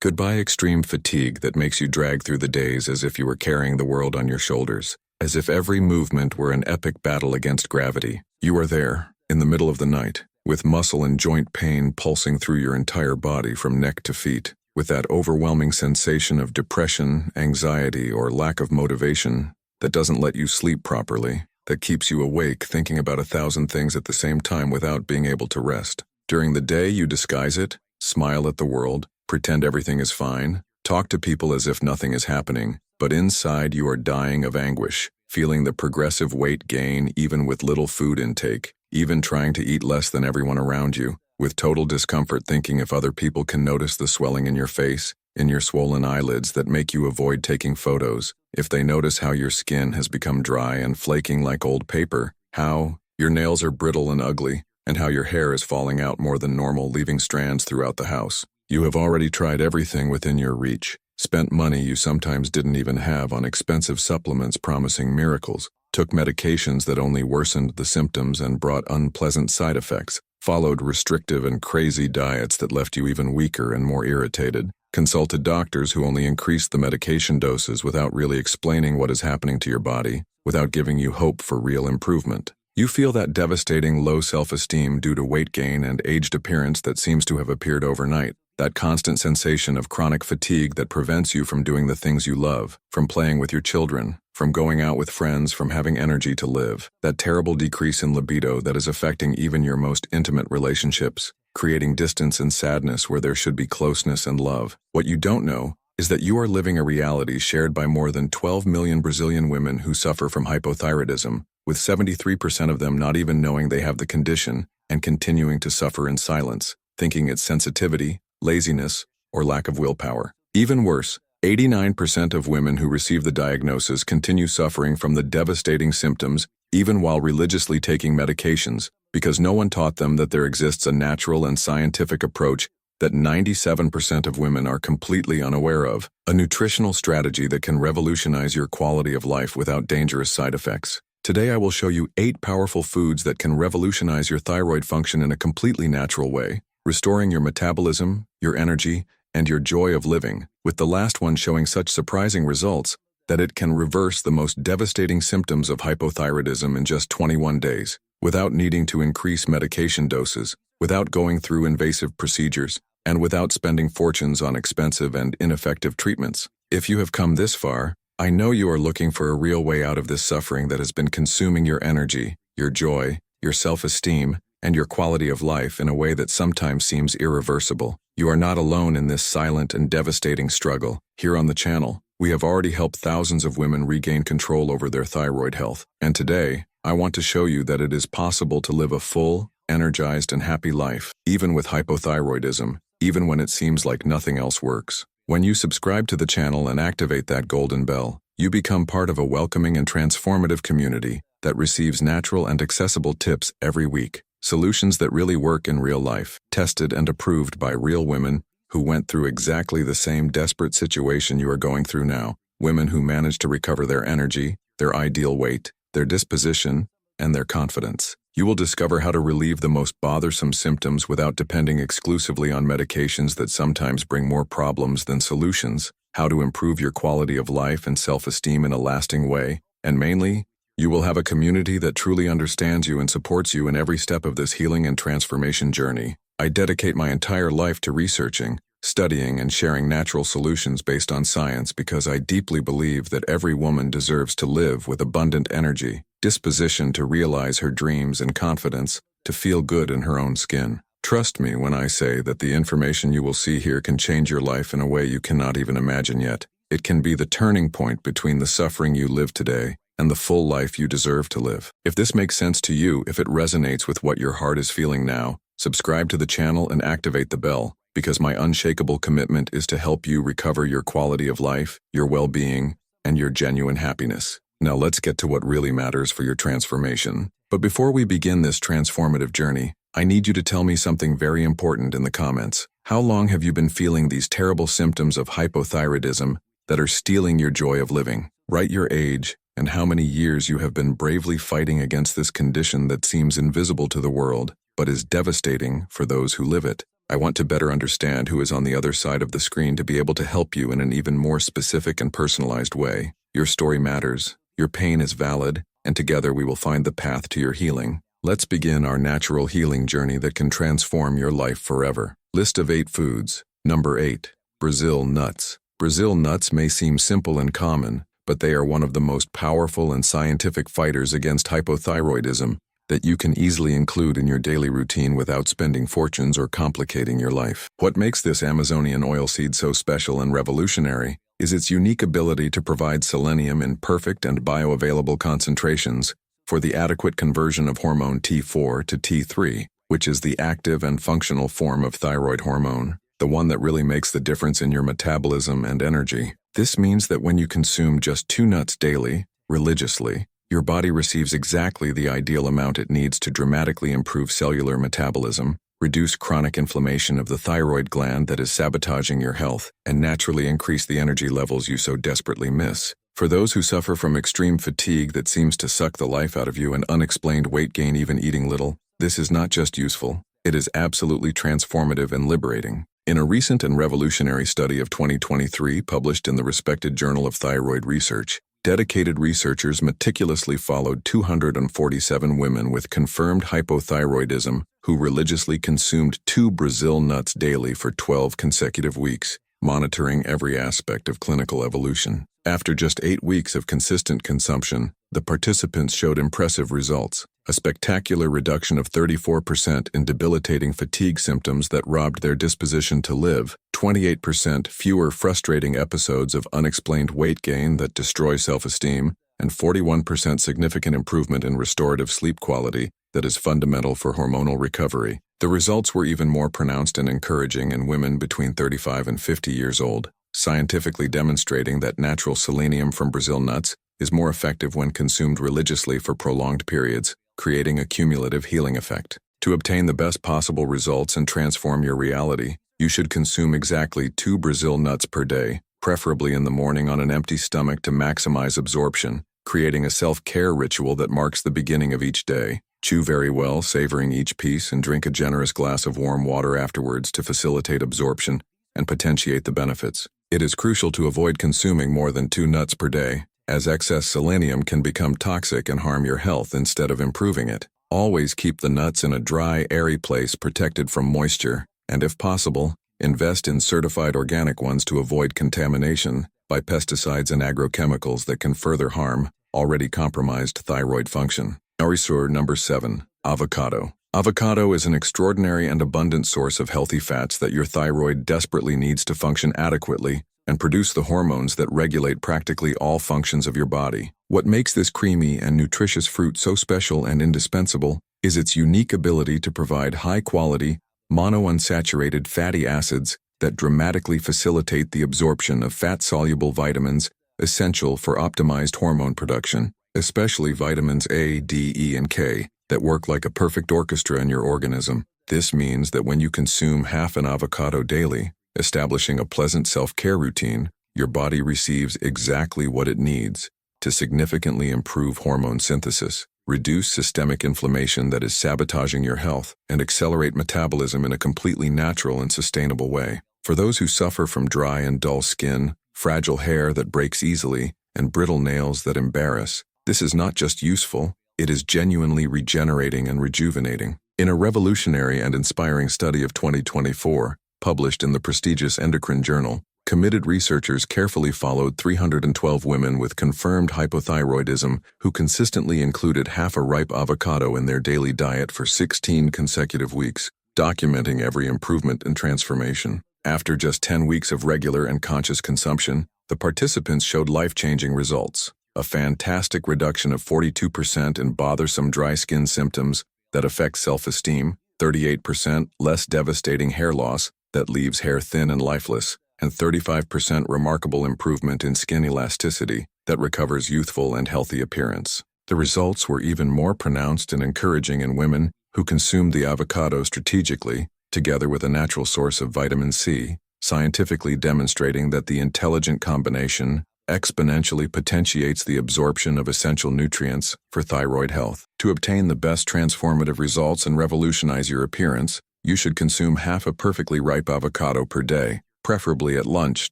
Goodbye extreme fatigue that makes you drag through the days as if you were carrying the world on your shoulders, as if every movement were an epic battle against gravity. You are there, in the middle of the night, with muscle and joint pain pulsing through your entire body from neck to feet, with that overwhelming sensation of depression, anxiety, or lack of motivation that doesn't let you sleep properly, that keeps you awake thinking about 1,000 things at the same time without being able to rest. During the day, you disguise it, smile at the world, pretend everything is fine, talk to people as if nothing is happening, but inside you are dying of anguish, feeling the progressive weight gain even with little food intake, even trying to eat less than everyone around you, with total discomfort thinking if other people can notice the swelling in your face, in your swollen eyelids that make you avoid taking photos, if they notice how your skin has become dry and flaking like old paper, how your nails are brittle and ugly, and how your hair is falling out more than normal, leaving strands throughout the house. You have already tried everything within your reach, spent money you sometimes didn't even have on expensive supplements promising miracles, took medications that only worsened the symptoms and brought unpleasant side effects, followed restrictive and crazy diets that left you even weaker and more irritated, consulted doctors who only increased the medication doses without really explaining what is happening to your body, without giving you hope for real improvement. You feel that devastating low self-esteem due to weight gain and aged appearance that seems to have appeared overnight. That constant sensation of chronic fatigue that prevents you from doing the things you love, from playing with your children, from going out with friends, from having energy to live. That terrible decrease in libido that is affecting even your most intimate relationships, creating distance and sadness where there should be closeness and love. What you don't know is that you are living a reality shared by more than 12 million Brazilian women who suffer from hypothyroidism, with 73% of them not even knowing they have the condition and continuing to suffer in silence, thinking it's sensitivity, laziness, or lack of willpower. Even worse, 89% of women who receive the diagnosis continue suffering from the devastating symptoms even while religiously taking medications, because no one taught them that there exists a natural and scientific approach that 97% of women are completely unaware of, a nutritional strategy that can revolutionize your quality of life without dangerous side effects. Today I will show you 8 powerful foods that can revolutionize your thyroid function in a completely natural way, restoring your metabolism, your energy, and your joy of living, with the last one showing such surprising results that it can reverse the most devastating symptoms of hypothyroidism in just 21 days, without needing to increase medication doses, without going through invasive procedures, and without spending fortunes on expensive and ineffective treatments. If you have come this far, I know you are looking for a real way out of this suffering that has been consuming your energy, your joy, your self-esteem, and your quality of life in a way that sometimes seems irreversible. You are not alone in this silent and devastating struggle. Here on the channel, we have already helped thousands of women regain control over their thyroid health. And today, I want to show you that it is possible to live a full, energized, and happy life, even with hypothyroidism, even when it seems like nothing else works. When you subscribe to the channel and activate that golden bell, you become part of a welcoming and transformative community that receives natural and accessible tips every week. Solutions that really work in real life, tested and approved by real women who went through exactly the same desperate situation you are going through now. Women who managed to recover their energy, their ideal weight, their disposition, and their confidence. You will discover how to relieve the most bothersome symptoms without depending exclusively on medications that sometimes bring more problems than solutions, how to improve your quality of life and self-esteem in a lasting way, and mainly, you will have a community that truly understands you and supports you in every step of this healing and transformation journey. I dedicate my entire life to researching, studying, and sharing natural solutions based on science because I deeply believe that every woman deserves to live with abundant energy, disposition to realize her dreams, and confidence to feel good in her own skin. Trust me when I say that the information you will see here can change your life in a way you cannot even imagine yet. It can be the turning point between the suffering you live today and the full life you deserve to live. If this makes sense to you, if it resonates with what your heart is feeling now, subscribe to the channel and activate the bell, because my unshakable commitment is to help you recover your quality of life, your well-being, and your genuine happiness. Now let's get to what really matters for your transformation. But before we begin this transformative journey, I need you to tell me something very important in the comments. How long have you been feeling these terrible symptoms of hypothyroidism that are stealing your joy of living? Write your age, and how many years you have been bravely fighting against this condition that seems invisible to the world, but is devastating for those who live it. I want to better understand who is on the other side of the screen to be able to help you in an even more specific and personalized way. Your story matters, your pain is valid, and together we will find the path to your healing. Let's begin our natural healing journey that can transform your life forever. List of 8 foods. Number 8. Brazil nuts. Brazil nuts may seem simple and common, but they are one of the most powerful and scientific fighters against hypothyroidism that you can easily include in your daily routine without spending fortunes or complicating your life. What makes this Amazonian oilseed so special and revolutionary is its unique ability to provide selenium in perfect and bioavailable concentrations for the adequate conversion of hormone T4 to T3, which is the active and functional form of thyroid hormone, the one that really makes the difference in your metabolism and energy. This means that when you consume just 2 nuts daily, religiously, your body receives exactly the ideal amount it needs to dramatically improve cellular metabolism, reduce chronic inflammation of the thyroid gland that is sabotaging your health, and naturally increase the energy levels you so desperately miss. For those who suffer from extreme fatigue that seems to suck the life out of you and unexplained weight gain even eating little, this is not just useful, it is absolutely transformative and liberating. In a recent and revolutionary study of 2023 published in the respected Journal of Thyroid Research, dedicated researchers meticulously followed 247 women with confirmed hypothyroidism who religiously consumed 2 Brazil nuts daily for 12 consecutive weeks, monitoring every aspect of clinical evolution. After just 8 weeks of consistent consumption, the participants showed impressive results. A spectacular reduction of 34% in debilitating fatigue symptoms that robbed their disposition to live, 28% fewer frustrating episodes of unexplained weight gain that destroy self-esteem, and 41% significant improvement in restorative sleep quality that is fundamental for hormonal recovery. The results were even more pronounced and encouraging in women between 35 and 50 years old, scientifically demonstrating that natural selenium from Brazil nuts is more effective when consumed religiously for prolonged periods, creating a cumulative healing effect. To obtain the best possible results and transform your reality, you should consume exactly 2 Brazil nuts per day, preferably in the morning on an empty stomach to maximize absorption, creating a self-care ritual that marks the beginning of each day. Chew very well, savoring each piece, and drink a generous glass of warm water afterwards to facilitate absorption and potentiate the benefits. It is crucial to avoid consuming more than 2 nuts per day, as excess selenium can become toxic and harm your health instead of improving it. Always keep the nuts in a dry, airy place protected from moisture, and if possible, invest in certified organic ones to avoid contamination by pesticides and agrochemicals that can further harm already compromised thyroid function. Nourisseur number 7. Avocado. Avocado is an extraordinary and abundant source of healthy fats that your thyroid desperately needs to function adequately and produce the hormones that regulate practically all functions of your body. What makes this creamy and nutritious fruit so special and indispensable is its unique ability to provide high-quality, monounsaturated fatty acids that dramatically facilitate the absorption of fat-soluble vitamins essential for optimized hormone production, especially vitamins A, D, E, and K, that work like a perfect orchestra in your organism. This means that when you consume half an avocado daily, establishing a pleasant self-care routine, your body receives exactly what it needs to significantly improve hormone synthesis, reduce systemic inflammation that is sabotaging your health, and accelerate metabolism in a completely natural and sustainable way. For those who suffer from dry and dull skin, fragile hair that breaks easily, and brittle nails that embarrass, this is not just useful, it is genuinely regenerating and rejuvenating. In a revolutionary and inspiring study of 2024, published in the prestigious Endocrine Journal, committed researchers carefully followed 312 women with confirmed hypothyroidism who consistently included half a ripe avocado in their daily diet for 16 consecutive weeks, documenting every improvement and transformation. After just 10 weeks of regular and conscious consumption, the participants showed life-changing results. A fantastic reduction of 42% in bothersome dry skin symptoms that affect self-esteem, 38% less devastating hair loss that leaves hair thin and lifeless, and 35% remarkable improvement in skin elasticity that recovers youthful and healthy appearance. The results were even more pronounced and encouraging in women who consumed the avocado strategically, together with a natural source of vitamin C, scientifically demonstrating that the intelligent combination exponentially potentiates the absorption of essential nutrients for thyroid health. To obtain the best transformative results and revolutionize your appearance, You should consume half a perfectly ripe avocado per day, preferably at lunch,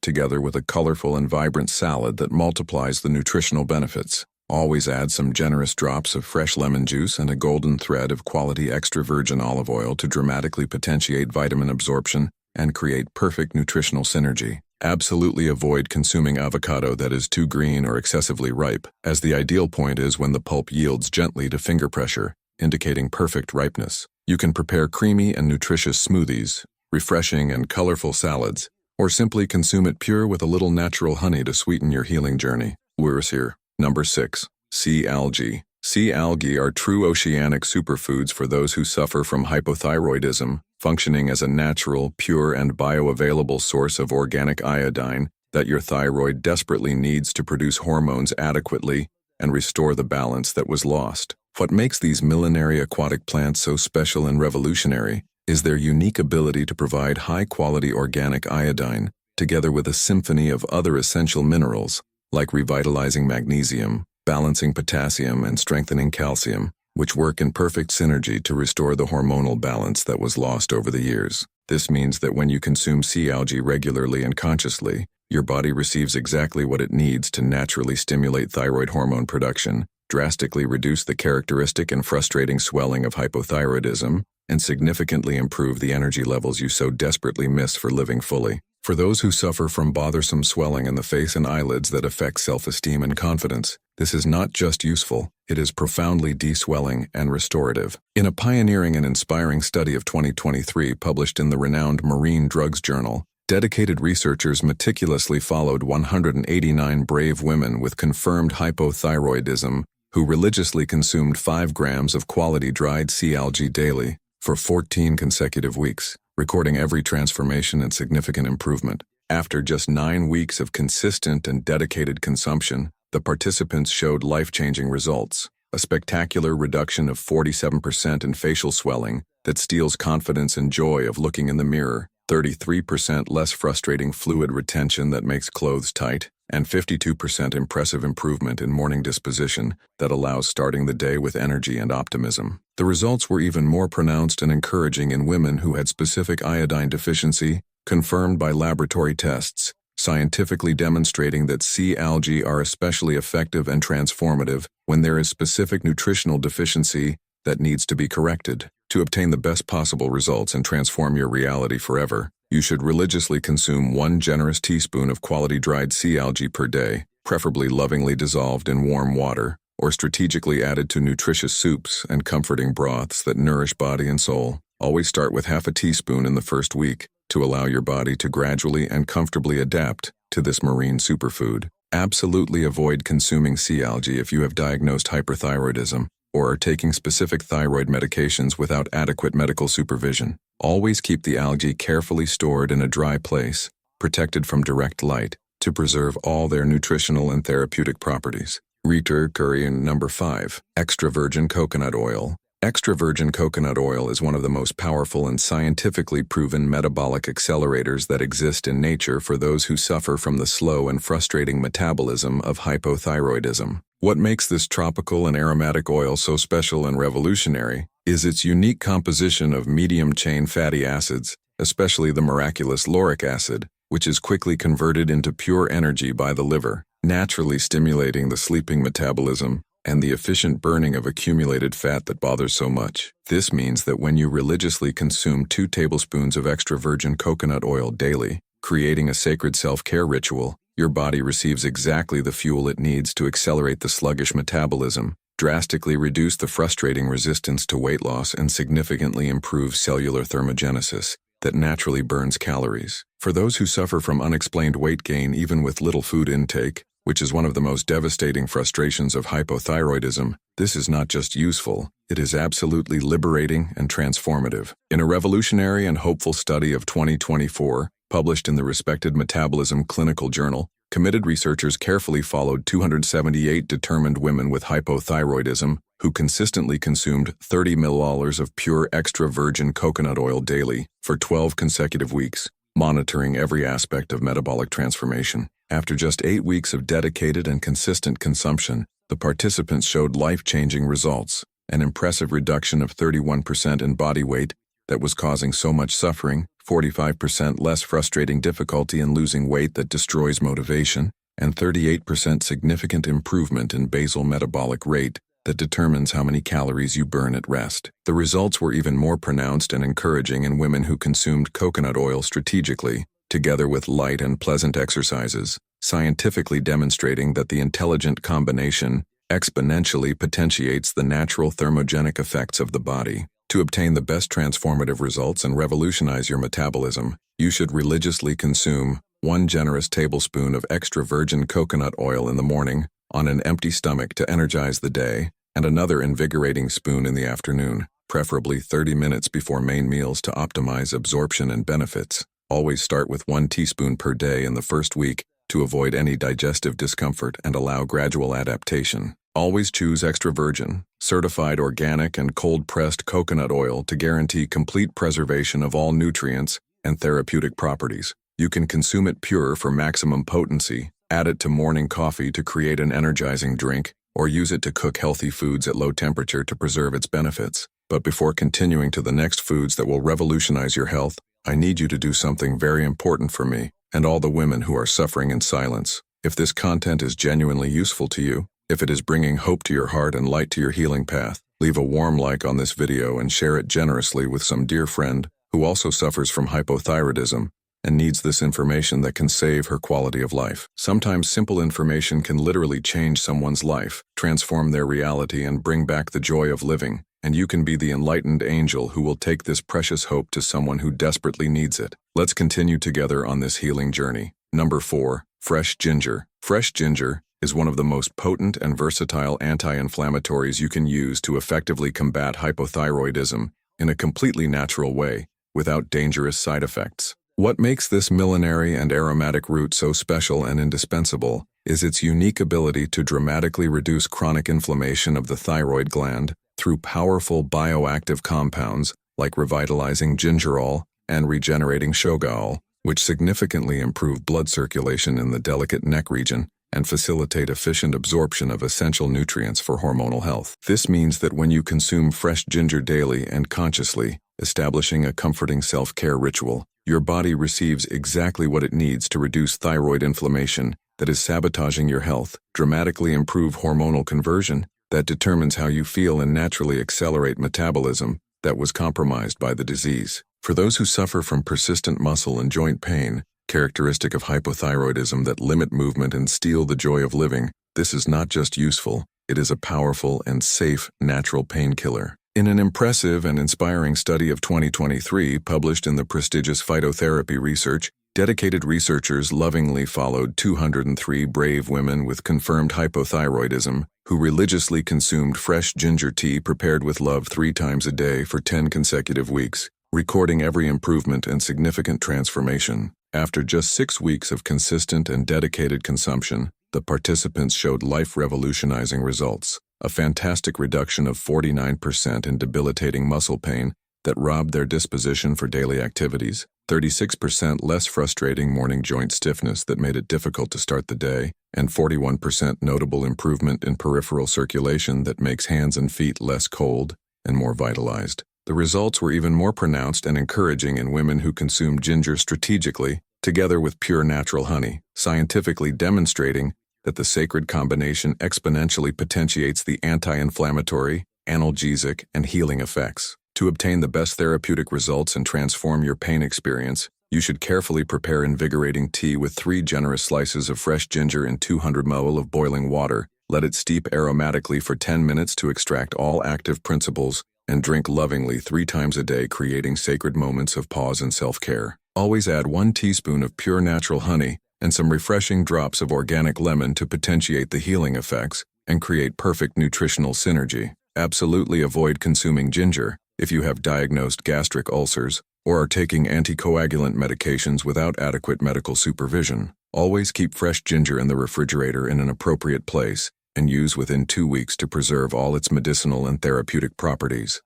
together with a colorful and vibrant salad that multiplies the nutritional benefits. Always add some generous drops of fresh lemon juice and a golden thread of quality extra virgin olive oil to dramatically potentiate vitamin absorption and create perfect nutritional synergy. Absolutely avoid consuming avocado that is too green or excessively ripe, as the ideal point is when the pulp yields gently to finger pressure, indicating perfect ripeness. You can prepare creamy and nutritious smoothies, refreshing and colorful salads, or simply consume it pure with a little natural honey to sweeten your healing journey. Worse here. Number 6. Sea algae. Sea algae are true oceanic superfoods for those who suffer from hypothyroidism, functioning as a natural, pure, and bioavailable source of organic iodine that your thyroid desperately needs to produce hormones adequately and restore the balance that was lost. What makes these millenary aquatic plants so special and revolutionary is their unique ability to provide high-quality organic iodine, together with a symphony of other essential minerals, like revitalizing magnesium, balancing potassium, and strengthening calcium, which work in perfect synergy to restore the hormonal balance that was lost over the years. This means that when you consume sea algae regularly and consciously, your body receives exactly what it needs to naturally stimulate thyroid hormone production, drastically reduce the characteristic and frustrating swelling of hypothyroidism, and significantly improve the energy levels you so desperately miss for living fully. For those who suffer from bothersome swelling in the face and eyelids that affect self-esteem and confidence, this is not just useful, it is profoundly de-swelling and restorative. In a pioneering and inspiring study of 2023 published in the renowned Marine Drugs Journal, dedicated researchers meticulously followed 189 brave women with confirmed hypothyroidism who religiously consumed 5 grams of quality dried sea algae daily for 14 consecutive weeks, recording every transformation and significant improvement. After just 9 weeks of consistent and dedicated consumption, the participants showed life-changing results. A spectacular reduction of 47% in facial swelling that steals confidence and joy of looking in the mirror, 33% less frustrating fluid retention that makes clothes tight, and 52% impressive improvement in morning disposition that allows starting the day with energy and optimism. The results were even more pronounced and encouraging in women who had specific iodine deficiency, confirmed by laboratory tests, scientifically demonstrating that sea algae are especially effective and transformative when there is specific nutritional deficiency that needs to be corrected. To obtain the best possible results and transform your reality forever, you should religiously consume 1 generous teaspoon of quality dried sea algae per day, preferably lovingly dissolved in warm water, or strategically added to nutritious soups and comforting broths that nourish body and soul. Always start with half a teaspoon in the first week to allow your body to gradually and comfortably adapt to this marine superfood. Absolutely avoid consuming sea algae if you have diagnosed hyperthyroidism or are taking specific thyroid medications without adequate medical supervision. Always keep the algae carefully stored in a dry place, protected from direct light, to preserve all their nutritional and therapeutic properties. Number 5. Extra virgin coconut oil. Extra virgin coconut oil is one of the most powerful and scientifically proven metabolic accelerators that exist in nature for those who suffer from the slow and frustrating metabolism of hypothyroidism. What makes this tropical and aromatic oil so special and revolutionary is its unique composition of medium-chain fatty acids, especially the miraculous lauric acid, which is quickly converted into pure energy by the liver, naturally stimulating the sleeping metabolism and the efficient burning of accumulated fat that bothers so much. This means that when you religiously consume 2 tablespoons of extra virgin coconut oil daily, creating a sacred self-care ritual, your body receives exactly the fuel it needs to accelerate the sluggish metabolism, drastically reduce the frustrating resistance to weight loss, and significantly improve cellular thermogenesis that naturally burns calories. For those who suffer from unexplained weight gain even with little food intake, which is one of the most devastating frustrations of hypothyroidism, this is not just useful, it is absolutely liberating and transformative. In a revolutionary and hopeful study of 2024, published in the respected Metabolism Clinical Journal, committed researchers carefully followed 278 determined women with hypothyroidism who consistently consumed 30 milliliters of pure extra virgin coconut oil daily for 12 consecutive weeks, monitoring every aspect of metabolic transformation. After just 8 weeks of dedicated and consistent consumption, the participants showed life-changing results: an impressive reduction of 31% in body weight, that was causing so much suffering, 45% less frustrating difficulty in losing weight that destroys motivation, and 38% significant improvement in basal metabolic rate that determines how many calories you burn at rest. The results were even more pronounced and encouraging in women who consumed coconut oil strategically, together with light and pleasant exercises, scientifically demonstrating that the intelligent combination exponentially potentiates the natural thermogenic effects of the body. To obtain the best transformative results and revolutionize your metabolism, you should religiously consume 1 generous tablespoon of extra virgin coconut oil in the morning on an empty stomach to energize the day, and another invigorating spoon in the afternoon, preferably 30 minutes before main meals to optimize absorption and benefits. Always start with 1 teaspoon per day in the first week to avoid any digestive discomfort and allow gradual adaptation. Always choose extra virgin, certified organic and cold-pressed coconut oil to guarantee complete preservation of all nutrients and therapeutic properties. You can consume it pure for maximum potency, add it to morning coffee to create an energizing drink, or use it to cook healthy foods at low temperature to preserve its benefits. But before continuing to the next foods that will revolutionize your health, I need you to do something very important for me and all the women who are suffering in silence. If this content is genuinely useful to you, if it is bringing hope to your heart and light to your healing path, leave a warm like on this video and share it generously with some dear friend who also suffers from hypothyroidism and needs this information that can save her quality of life. Sometimes simple information can literally change someone's life, transform their reality, and bring back the joy of living. And you can be the enlightened angel who will take this precious hope to someone who desperately needs it. Let's continue together on this healing journey. Number 4, fresh ginger. Fresh ginger is one of the most potent and versatile anti-inflammatories you can use to effectively combat hypothyroidism in a completely natural way, without dangerous side effects. What makes this millenary and aromatic root so special and indispensable is its unique ability to dramatically reduce chronic inflammation of the thyroid gland through powerful bioactive compounds like revitalizing gingerol and regenerating shogaol, which significantly improve blood circulation in the delicate neck region and facilitate efficient absorption of essential nutrients for hormonal health. This means that when you consume fresh ginger daily and consciously, establishing a comforting self-care ritual, your body receives exactly what it needs to reduce thyroid inflammation that is sabotaging your health, dramatically improve hormonal conversion that determines how you feel, and naturally accelerate metabolism that was compromised by the disease. For those who suffer from persistent muscle and joint pain, characteristic of hypothyroidism that limit movement and steal the joy of living, this is not just useful, it is a powerful and safe natural painkiller. In an impressive and inspiring study of 2023 published in the prestigious Phytotherapy Research, dedicated researchers lovingly followed 203 brave women with confirmed hypothyroidism who religiously consumed fresh ginger tea prepared with love 3 times a day for 10 consecutive weeks, recording every improvement and significant transformation. After just 6 weeks of consistent and dedicated consumption, the participants showed life-revolutionizing results. A fantastic reduction of 49% in debilitating muscle pain that robbed their disposition for daily activities, 36% less frustrating morning joint stiffness that made it difficult to start the day, and 41% notable improvement in peripheral circulation that makes hands and feet less cold and more vitalized. The results were even more pronounced and encouraging in women who consumed ginger strategically, together with pure natural honey, scientifically demonstrating that the sacred combination exponentially potentiates the anti-inflammatory, analgesic, and healing effects. To obtain the best therapeutic results and transform your pain experience, you should carefully prepare invigorating tea with 3 generous slices of fresh ginger in 200 ml of boiling water. Let it steep aromatically for 10 minutes to extract all active principles, and drink lovingly 3 times a day, creating sacred moments of pause and self-care. Always add 1 teaspoon of pure natural honey and some refreshing drops of organic lemon to potentiate the healing effects and create perfect nutritional synergy. Absolutely avoid consuming ginger if you have diagnosed gastric ulcers or are taking anticoagulant medications without adequate medical supervision. Always keep fresh ginger in the refrigerator in an appropriate place and use within 2 weeks to preserve all its medicinal and therapeutic properties.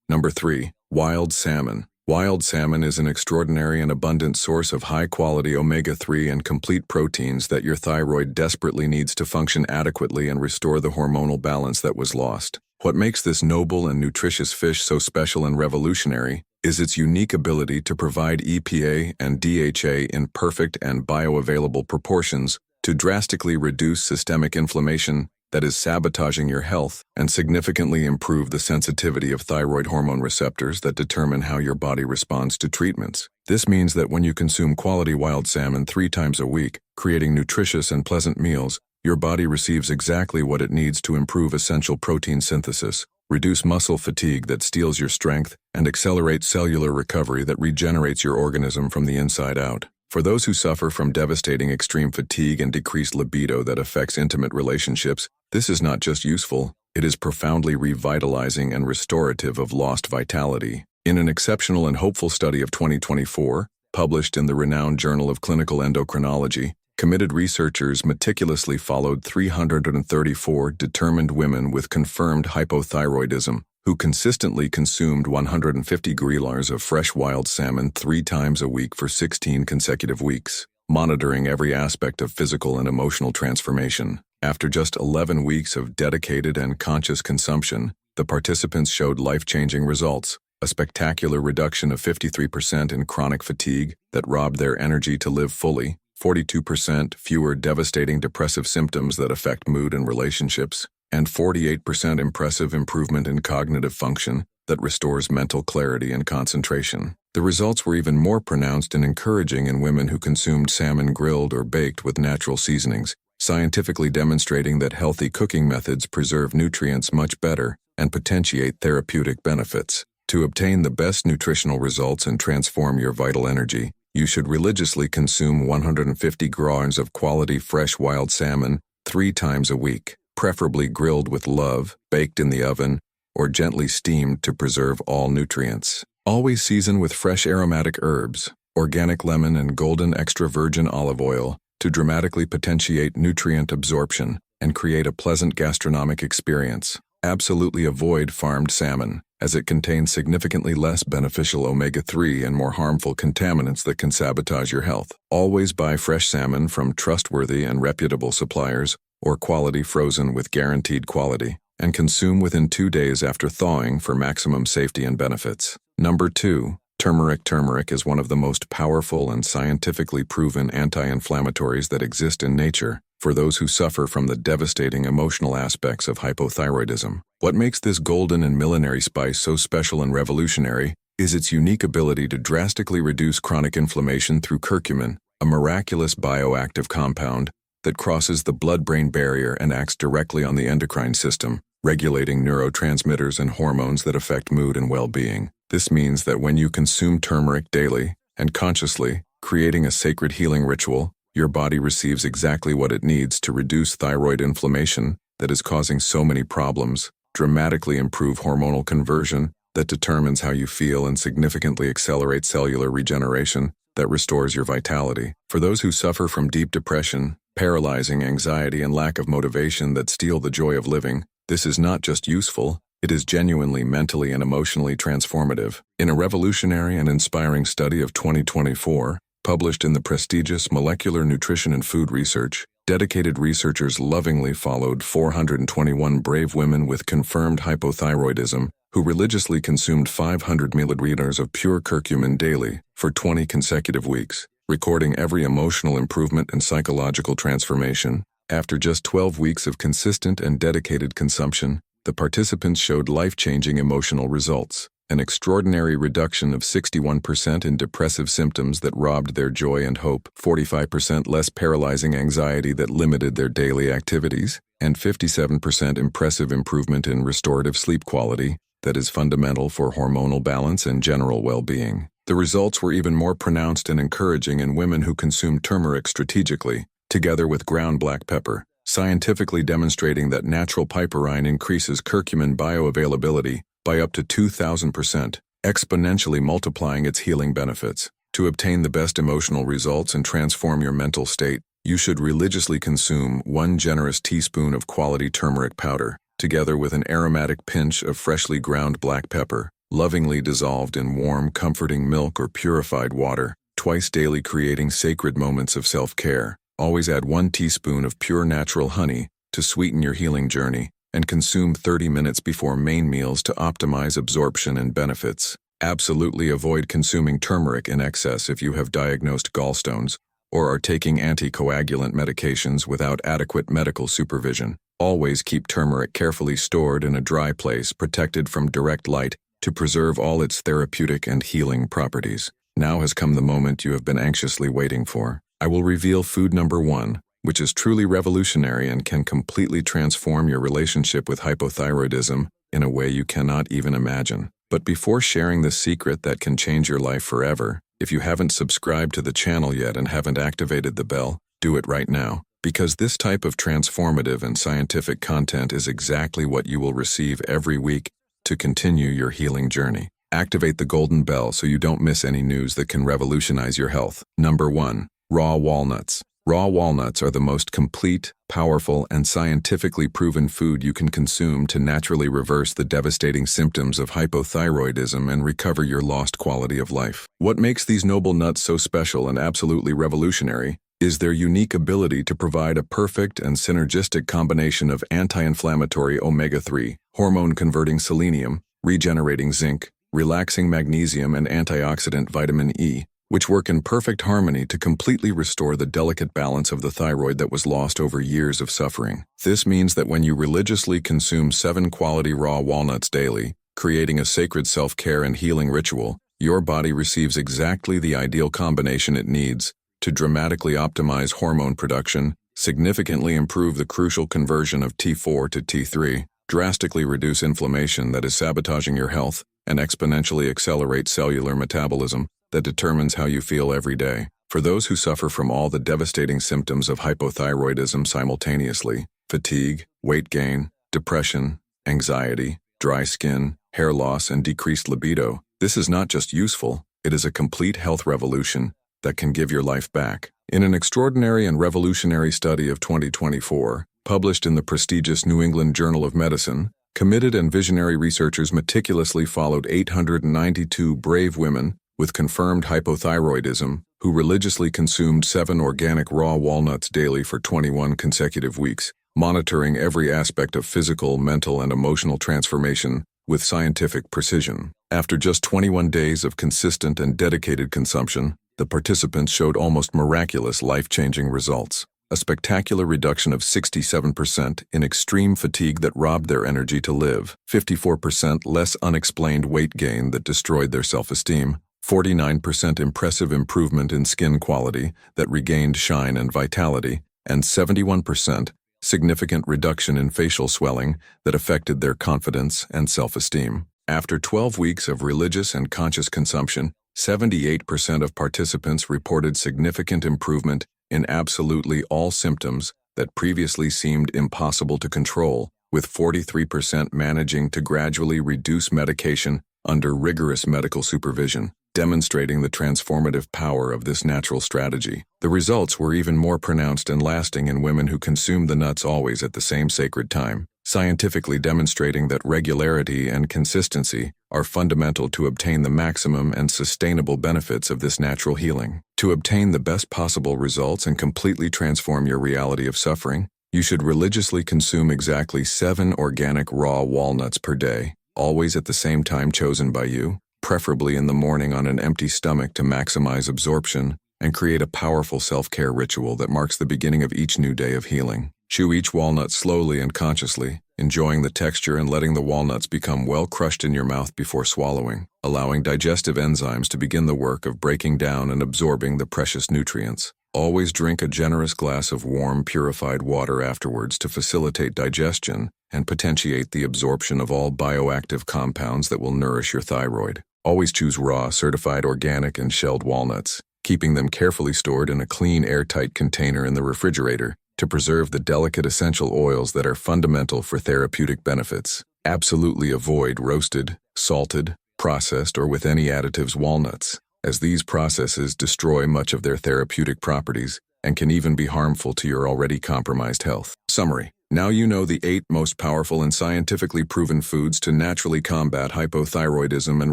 Number 3. Wild salmon. Wild salmon is an extraordinary and abundant source of high-quality omega-3 and complete proteins that your thyroid desperately needs to function adequately and restore the hormonal balance that was lost. What makes this noble and nutritious fish so special and revolutionary is its unique ability to provide EPA and DHA in perfect and bioavailable proportions to drastically reduce systemic inflammation that is sabotaging your health and significantly improve the sensitivity of thyroid hormone receptors that determine how your body responds to treatments. This means that when you consume quality wild salmon 3 times a week, creating nutritious and pleasant meals, your body receives exactly what it needs to improve essential protein synthesis, reduce muscle fatigue that steals your strength, and accelerate cellular recovery that regenerates your organism from the inside out. For those who suffer from devastating extreme fatigue and decreased libido that affects intimate relationships, this is not just useful, it is profoundly revitalizing and restorative of lost vitality. In an exceptional and hopeful study of 2024, published in the renowned Journal of Clinical Endocrinology, committed researchers meticulously followed 334 determined women with confirmed hypothyroidism who consistently consumed 150 grillars of fresh wild salmon 3 times a week for 16 consecutive weeks, monitoring every aspect of physical and emotional transformation. After just 11 weeks of dedicated and conscious consumption, the participants showed life-changing results, a spectacular reduction of 53% in chronic fatigue that robbed their energy to live fully, 42% fewer devastating depressive symptoms that affect mood and relationships, and 48% impressive improvement in cognitive function that restores mental clarity and concentration. The results were even more pronounced and encouraging in women who consumed salmon grilled or baked with natural seasonings, scientifically demonstrating that healthy cooking methods preserve nutrients much better and potentiate therapeutic benefits. To obtain the best nutritional results and transform your vital energy, you should religiously consume 150 grams of quality fresh wild salmon 3 times a week, preferably grilled with love, baked in the oven, or gently steamed to preserve all nutrients. Always season with fresh aromatic herbs, organic lemon and golden extra virgin olive oil to dramatically potentiate nutrient absorption and create a pleasant gastronomic experience. Absolutely avoid farmed salmon, as it contains significantly less beneficial omega-3 and more harmful contaminants that can sabotage your health. Always buy fresh salmon from trustworthy and reputable suppliers, or quality frozen with guaranteed quality, and consume within 2 days after thawing for maximum safety and benefits. Number 2. Turmeric. Turmeric is one of the most powerful and scientifically proven anti-inflammatories that exist in nature for those who suffer from the devastating emotional aspects of hypothyroidism. What makes this golden and millenary spice so special and revolutionary is its unique ability to drastically reduce chronic inflammation through curcumin, a miraculous bioactive compound that crosses the blood-brain barrier and acts directly on the endocrine system, regulating neurotransmitters and hormones that affect mood and well-being. This means that when you consume turmeric daily and consciously, creating a sacred healing ritual, your body receives exactly what it needs to reduce thyroid inflammation that is causing so many problems, dramatically improve hormonal conversion that determines how you feel, and significantly accelerate cellular regeneration that restores your vitality. For those who suffer from deep depression, paralyzing anxiety, and lack of motivation that steal the joy of living, this is not just useful, it is genuinely mentally and emotionally transformative. In a revolutionary and inspiring study of 2024, published in the prestigious Molecular Nutrition and Food Research, dedicated researchers lovingly followed 421 brave women with confirmed hypothyroidism who religiously consumed 500 milliliters of pure curcumin daily for 20 consecutive weeks, recording every emotional improvement and psychological transformation. After just 12 weeks of consistent and dedicated consumption, the participants showed life-changing emotional results, an extraordinary reduction of 61% in depressive symptoms that robbed their joy and hope, 45% less paralyzing anxiety that limited their daily activities, and 57% impressive improvement in restorative sleep quality that is fundamental for hormonal balance and general well-being. The results were even more pronounced and encouraging in women who consumed turmeric strategically, together with ground black pepper, scientifically demonstrating that natural piperine increases curcumin bioavailability by up to 2,000%, exponentially multiplying its healing benefits. To obtain the best emotional results and transform your mental state, you should religiously consume 1 generous teaspoon of quality turmeric powder, together with an aromatic pinch of freshly ground black pepper, lovingly dissolved in warm, comforting milk or purified water, twice daily, creating sacred moments of self-care. Always add 1 teaspoon of pure natural honey to sweeten your healing journey, and consume 30 minutes before main meals to optimize absorption and benefits. Absolutely avoid consuming turmeric in excess if you have diagnosed gallstones or are taking anticoagulant medications without adequate medical supervision. Always keep turmeric carefully stored in a dry place protected from direct light to preserve all its therapeutic and healing properties. Now has come the moment you have been anxiously waiting for. I will reveal food number 1, which is truly revolutionary and can completely transform your relationship with hypothyroidism in a way you cannot even imagine. But before sharing this secret that can change your life forever, if you haven't subscribed to the channel yet and haven't activated the bell, do it right now. Because this type of transformative and scientific content is exactly what you will receive every week to continue your healing journey. Activate the golden bell so you don't miss any news that can revolutionize your health. Number 1. Raw walnuts. Raw walnuts are the most complete, powerful, and scientifically proven food you can consume to naturally reverse the devastating symptoms of hypothyroidism and recover your lost quality of life. What makes these noble nuts so special and absolutely revolutionary is their unique ability to provide a perfect and synergistic combination of anti-inflammatory omega-3, hormone-converting selenium, regenerating zinc, relaxing magnesium, and antioxidant vitamin E, which work in perfect harmony to completely restore the delicate balance of the thyroid that was lost over years of suffering. This means that when you religiously consume 7 quality raw walnuts daily, creating a sacred self-care and healing ritual, your body receives exactly the ideal combination it needs to dramatically optimize hormone production, significantly improve the crucial conversion of T4 to T3, drastically reduce inflammation that is sabotaging your health, and exponentially accelerate cellular metabolism that determines how you feel every day. For those who suffer from all the devastating symptoms of hypothyroidism simultaneously, fatigue, weight gain, depression, anxiety, dry skin, hair loss, and decreased libido, this is not just useful, it is a complete health revolution that can give your life back. In an extraordinary and revolutionary study of 2024, published in the prestigious New England Journal of Medicine, committed and visionary researchers meticulously followed 892 brave women with confirmed hypothyroidism who religiously consumed 7 organic raw walnuts daily for 21 consecutive weeks, monitoring every aspect of physical, mental, and emotional transformation with scientific precision. After just 21 days of consistent and dedicated consumption, the participants showed almost miraculous life-changing results. A spectacular reduction of 67% in extreme fatigue that robbed their energy to live, 54% less unexplained weight gain that destroyed their self-esteem, 49% impressive improvement in skin quality that regained shine and vitality, and 71% significant reduction in facial swelling that affected their confidence and self-esteem. After 12 weeks of religious and conscious consumption, 78% of participants reported significant improvement in absolutely all symptoms that previously seemed impossible to control, with 43% managing to gradually reduce medication under rigorous medical supervision, demonstrating the transformative power of this natural strategy. The results were even more pronounced and lasting in women who consumed the nuts always at the same sacred time, scientifically demonstrating that regularity and consistency are fundamental to obtain the maximum and sustainable benefits of this natural healing. To obtain the best possible results and completely transform your reality of suffering, you should religiously consume exactly 7 organic raw walnuts per day, always at the same time chosen by you, preferably in the morning on an empty stomach to maximize absorption and create a powerful self-care ritual that marks the beginning of each new day of healing. Chew each walnut slowly and consciously, enjoying the texture and letting the walnuts become well crushed in your mouth before swallowing, allowing digestive enzymes to begin the work of breaking down and absorbing the precious nutrients. Always drink a generous glass of warm, purified water afterwards to facilitate digestion and potentiate the absorption of all bioactive compounds that will nourish your thyroid. Always choose raw, certified organic and shelled walnuts, keeping them carefully stored in a clean, airtight container in the refrigerator to preserve the delicate essential oils that are fundamental for therapeutic benefits. Absolutely avoid roasted, salted, processed, or with any additives walnuts, as these processes destroy much of their therapeutic properties and can even be harmful to your already compromised health. Summary. Now you know the 8 most powerful and scientifically proven foods to naturally combat hypothyroidism and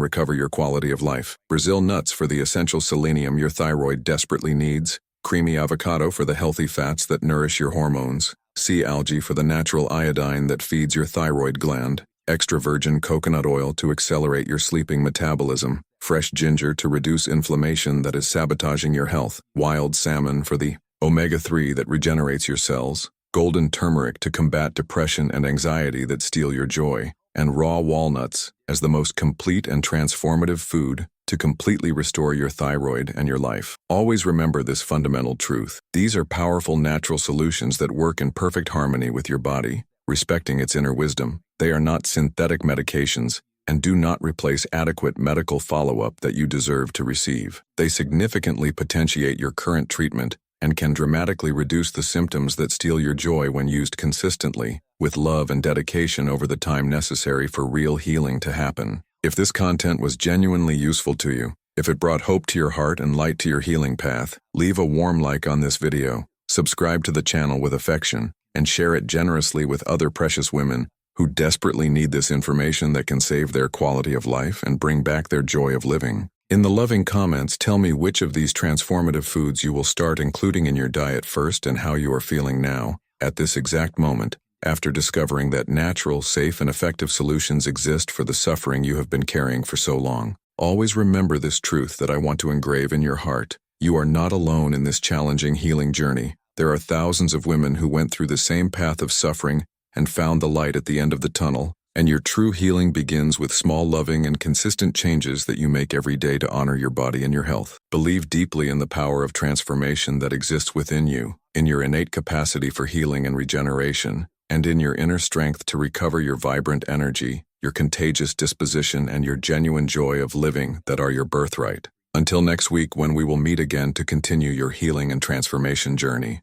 recover your quality of life. Brazil nuts for the essential selenium your thyroid desperately needs. Creamy avocado for the healthy fats that nourish your hormones. sea algae for the natural iodine that feeds your thyroid gland, extra virgin coconut oil to accelerate your sleeping metabolism, fresh ginger to reduce inflammation that is sabotaging your health, wild salmon for the omega-3 that regenerates your cells, golden turmeric to combat depression and anxiety that steal your joy, and raw walnuts as the most complete and transformative food to completely restore your thyroid and your life. Always remember this fundamental truth. These are powerful natural solutions that work in perfect harmony with your body, respecting its inner wisdom. They are not synthetic medications and do not replace adequate medical follow-up that you deserve to receive. They significantly potentiate your current treatment and can dramatically reduce the symptoms that steal your joy when used consistently, with love and dedication over the time necessary for real healing to happen. If this content was genuinely useful to you, if it brought hope to your heart and light to your healing path, leave a warm like on this video, subscribe to the channel with affection, and share it generously with other precious women who desperately need this information that can save their quality of life and bring back their joy of living. In the loving comments, tell me which of these transformative foods you will start including in your diet first and how you are feeling now, at this exact moment, after discovering that natural, safe, and effective solutions exist for the suffering you have been carrying for so long. Always remember this truth that I want to engrave in your heart. You are not alone in this challenging healing journey. There are thousands of women who went through the same path of suffering and found the light at the end of the tunnel, and your true healing begins with small, loving, and consistent changes that you make every day to honor your body and your health. Believe deeply in the power of transformation that exists within you, in your innate capacity for healing and regeneration, and in your inner strength to recover your vibrant energy, your contagious disposition, and your genuine joy of living that are your birthright. Until next week when we will meet again to continue your healing and transformation journey.